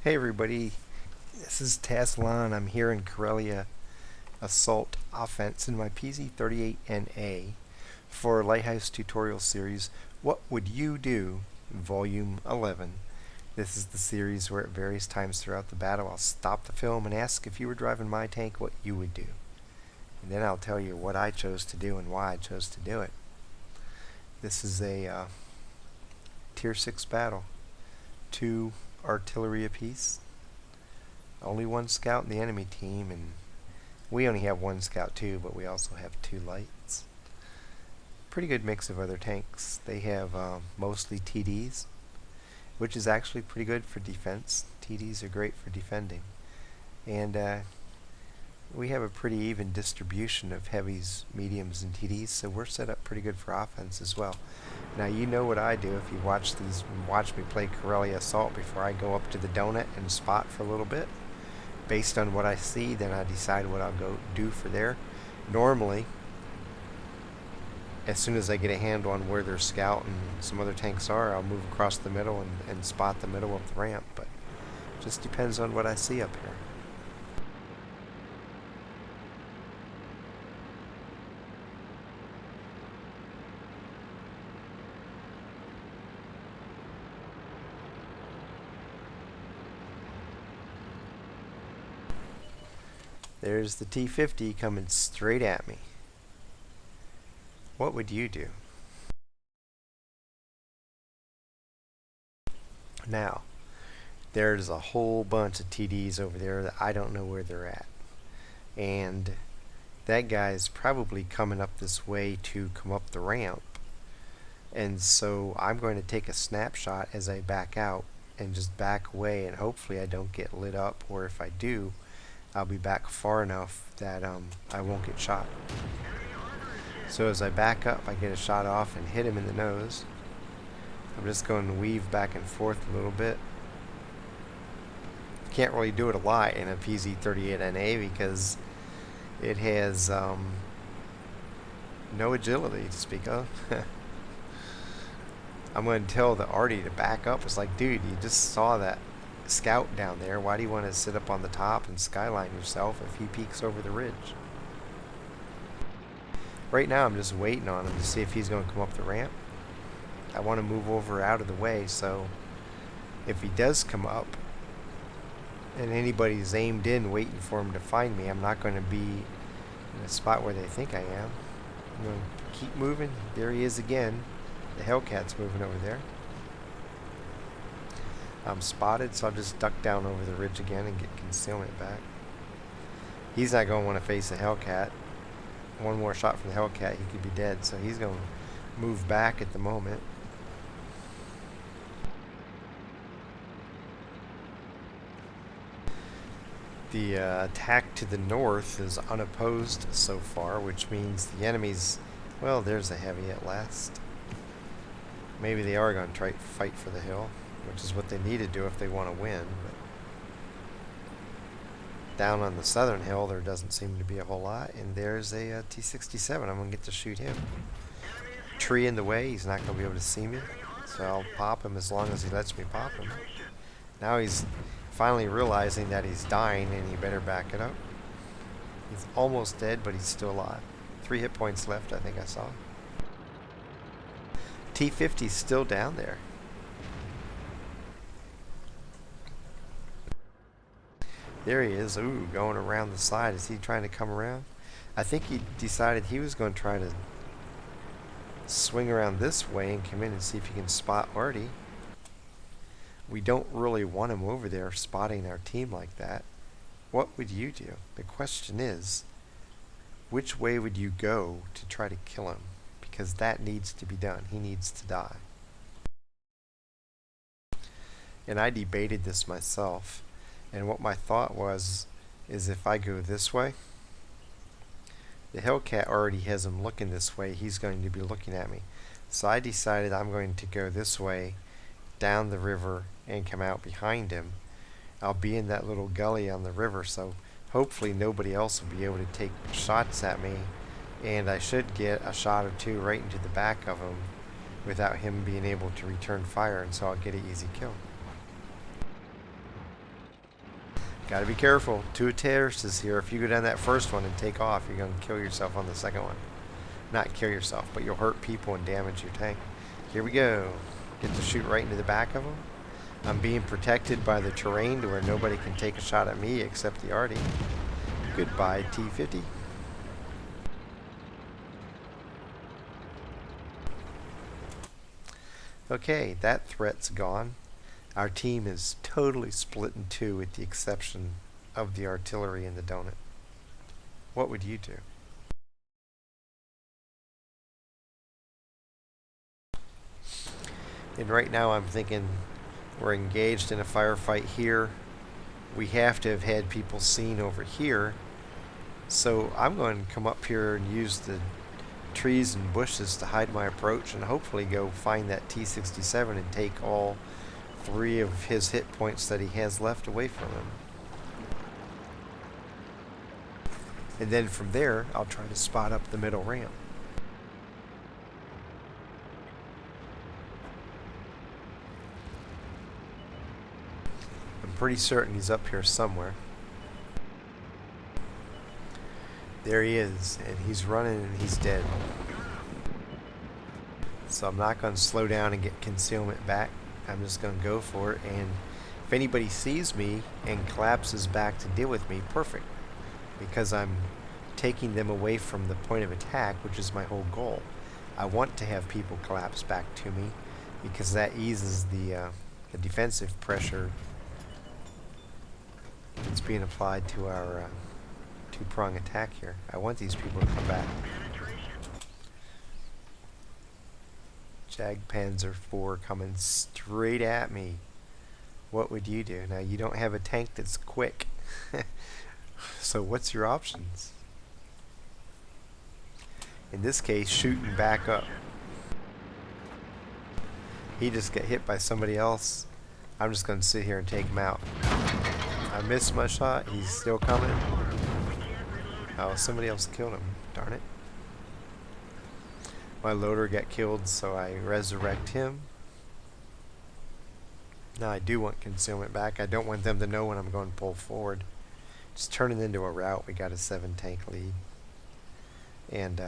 Hey everybody, this is Taslan. I'm here in Karelia Assault Offense in my PZ-38NA for Lighthouse Tutorial Series, What Would You Do? Volume 11. This is the series where at various times throughout the battle I'll stop the film and ask if you were driving my tank what you would do. And then I'll tell you what I chose to do and why I chose to do it. This is a Tier 6 battle. 2 artillery apiece. Only one scout in the enemy team, and we only have one scout too, but we also have 2 lights. Pretty good mix of other tanks. They have mostly TDs, which is actually pretty good for defense. TDs are great for defending. And we have a pretty even distribution of heavies, mediums, and TDs, so we're set up pretty good for offense as well. Now you know what I do if you watch me play Karelia Assault before I go up to the donut and spot for a little bit. Based on what I see, then I decide what I'll go do for there. Normally, as soon as I get a handle on where their scout and some other tanks are, I'll move across the middle and spot the middle of the ramp, but it just depends on what I see up here. There's the T-50 coming straight at me. What would you do? Now, there's a whole bunch of TDs over there that I don't know where they're at. And that guy's probably coming up this way to come up the ramp. And so I'm going to take a snapshot as I back out and just back away, and hopefully I don't get lit up, or if I do, I'll be back far enough that I won't get shot. So as I back up, I get a shot off and hit him in the nose. I'm just going to weave back and forth a little bit. Can't really do it a lot in a PZ-38NA because it has no agility to speak of. I'm going to tell the Artie to back up. It's like, dude, you just saw that scout down there. Why do you want to sit up on the top and skyline yourself if he peeks over the ridge? Right now I'm just waiting on him to see if he's going to come up the ramp. I want to move over out of the way, so if he does come up and anybody's aimed in waiting for him to find me, I'm not going to be in a spot where they think I am. I'm going to keep moving. There he is again. The Hellcat's moving over there. I'm spotted, so I'll just duck down over the ridge again and get concealment back. He's not going to want to face the Hellcat. One more shot from the Hellcat, he could be dead, so he's going to move back at the moment. The attack to the north is unopposed so far, which means the enemy's... Well, there's a heavy at last. Maybe they are going to try to fight for the hill, which is what they need to do if they want to win. But down on the southern hill, there doesn't seem to be a whole lot. And there's a T-67. I'm going to get to shoot him. Tree in the way. He's not going to be able to see me. So I'll pop him as long as he lets me pop him. Now he's finally realizing that he's dying and he better back it up. He's almost dead, but he's still alive. 3 hit points left, I think I saw. T-50's still down there. There he is. Ooh, going around the side. Is he trying to come around? I think he decided he was going to try to swing around this way and come in and see if he can spot Artie. We don't really want him over there spotting our team like that. What would you do? The question is, which way would you go to try to kill him? Because that needs to be done. He needs to die. And I debated this myself. And what my thought was, is if I go this way, the Hellcat already has him looking this way. He's going to be looking at me. So I decided I'm going to go this way, down the river, and come out behind him. I'll be in that little gully on the river, so hopefully nobody else will be able to take shots at me. And I should get a shot or 2 right into the back of him without him being able to return fire, and so I'll get an easy kill. Gotta be careful. Two terraces here. If you go down that first one and take off, you're going to kill yourself on the second one. Not kill yourself, but you'll hurt people and damage your tank. Here we go. Get to shoot right into the back of them. I'm being protected by the terrain to where nobody can take a shot at me except the arty. Goodbye, T-50. Okay, that threat's gone. Our team is totally split in two with the exception of the artillery and the donut. What would you do? And right now I'm thinking we're engaged in a firefight here. We have to have had people seen over here. So I'm going to come up here and use the trees and bushes to hide my approach and hopefully go find that T-67 and take all 3 of his hit points that he has left away from him. And then from there, I'll try to spot up the middle ramp. I'm pretty certain he's up here somewhere. There he is, and he's running and he's dead. So I'm not going to slow down and get concealment back. I'm just going to go for it, and if anybody sees me and collapses back to deal with me, perfect. Because I'm taking them away from the point of attack, which is my whole goal. I want to have people collapse back to me because that eases the defensive pressure that's being applied to our two-prong attack here. I want these people to come back. Jagdpanzer IV coming straight at me. What would you do? Now, you don't have a tank that's quick. So what's your options? In this case, shooting back up. He just got hit by somebody else. I'm just going to sit here and take him out. I missed my shot. He's still coming. Oh, somebody else killed him. Darn it. My loader got killed, so I resurrect him. Now I do want concealment back. I don't want them to know when I'm going to pull forward. Just turn it into a rout. We got a 7 tank lead. And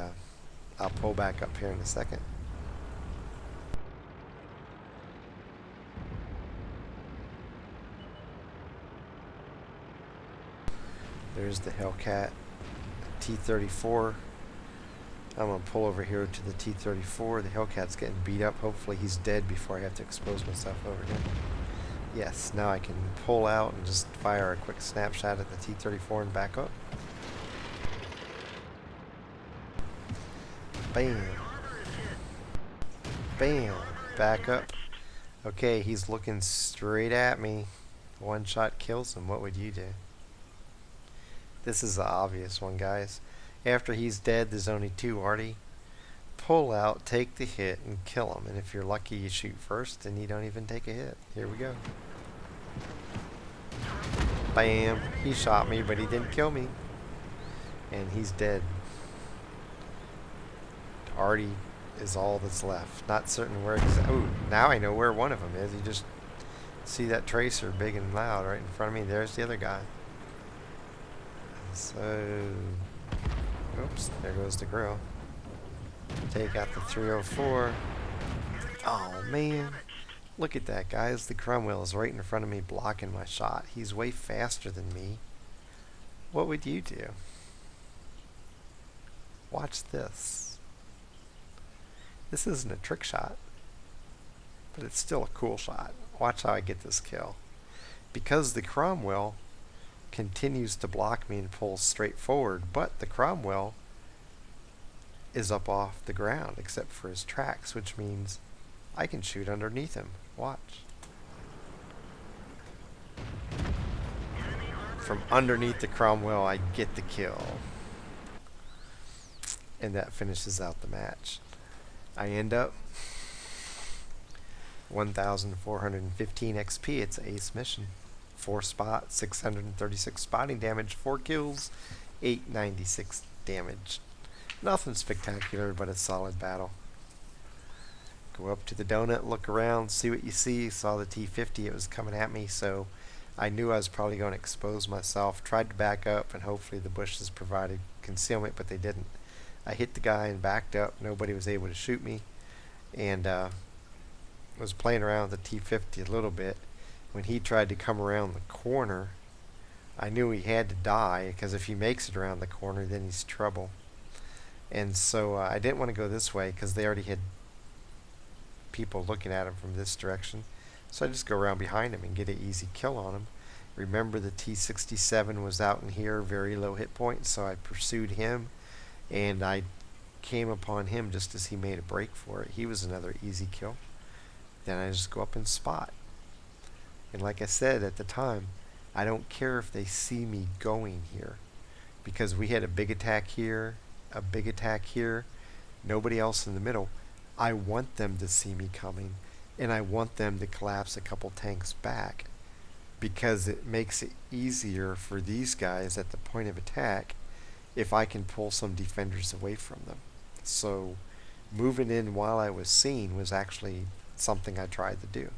I'll pull back up here in a second. There's the Hellcat T-34. I'm going to pull over here to the T-34. The Hellcat's getting beat up. Hopefully he's dead before I have to expose myself over here. Yes, now I can pull out and just fire a quick snapshot at the T-34 and back up. Bam. Bam. Back up. Okay, he's looking straight at me. One shot kills him. What would you do? This is the obvious one, guys. After he's dead, there's only 2 arty. Pull out, take the hit, and kill him. And if you're lucky, you shoot first, and you don't even take a hit. Here we go. Bam. He shot me, but he didn't kill me. And he's dead. Arty is all that's left. Not certain where exactly. Oh, now I know where one of them is. You just see that tracer big and loud right in front of me. There's the other guy. So, oops, there goes the grill. Take out the 304. Oh man, look at that, guys. The Cromwell is right in front of me blocking my shot. He's way faster than me. What would you do? Watch this. This isn't a trick shot, but it's still a cool shot. Watch how I get this kill. Because the Cromwell continues to block me and pulls straight forward, but the Cromwell is up off the ground except for his tracks, which means I can shoot underneath him. Watch. From underneath the Cromwell, I get the kill. And that finishes out the match. I end up 1,415 XP. It's an ace mission. 4 spots, 636 spotting damage, 4 kills, 896 damage. Nothing spectacular, but a solid battle. Go up to the donut, look around, see what you see. Saw the T-50, it was coming at me, so I knew I was probably going to expose myself. Tried to back up, and hopefully the bushes provided concealment, but they didn't. I hit the guy and backed up. Nobody was able to shoot me, and was playing around with the T-50 a little bit. When he tried to come around the corner, I knew he had to die, because if he makes it around the corner, then he's trouble. And so I didn't want to go this way because they already had people looking at him from this direction. So I just go around behind him and get an easy kill on him. Remember, the T-67 was out in here, very low hit point, so I pursued him, and I came upon him just as he made a break for it. He was another easy kill. Then I just go up and spot. And like I said at the time, I don't care if they see me going here, because we had a big attack here, a big attack here, nobody else in the middle. I want them to see me coming, and I want them to collapse a couple tanks back, because it makes it easier for these guys at the point of attack if I can pull some defenders away from them. So moving in while I was seen was actually something I tried to do.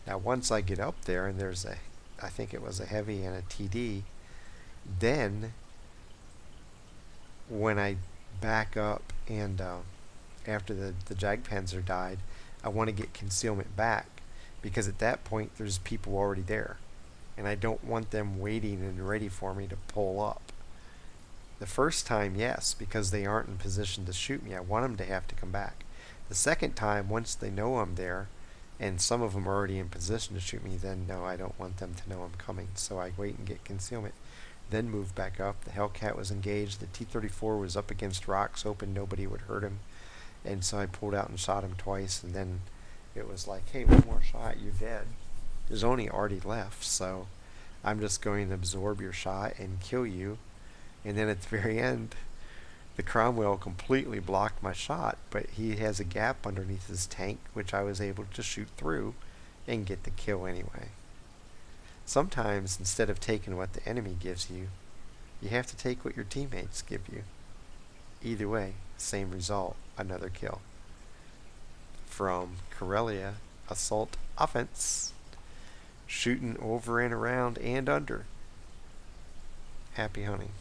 Now once I get up there and there's I think it was a heavy and a TD, then when I back up and after the Jagdpanzer died, I want to get concealment back, because at that point there's people already there, and I don't want them waiting and ready for me to pull up. The first time, yes, because they aren't in position to shoot me. I want them to have to come back. The second time, once they know I'm there, and some of them are already in position to shoot me, then no, I don't want them to know I'm coming. So I wait and get concealment, then move back up. The Hellcat was engaged. The T-34 was up against rocks, hoping nobody would hurt him. And so I pulled out and shot him twice, and then it was like, hey, one more shot, you're dead. There's only Artie left, so I'm just going to absorb your shot and kill you. And then at the very end, the Cromwell completely blocked my shot, but he has a gap underneath his tank, which I was able to shoot through and get the kill anyway. Sometimes, instead of taking what the enemy gives you, you have to take what your teammates give you. Either way, same result, another kill. From Karelia Assault Offense, shooting over and around and under. Happy hunting.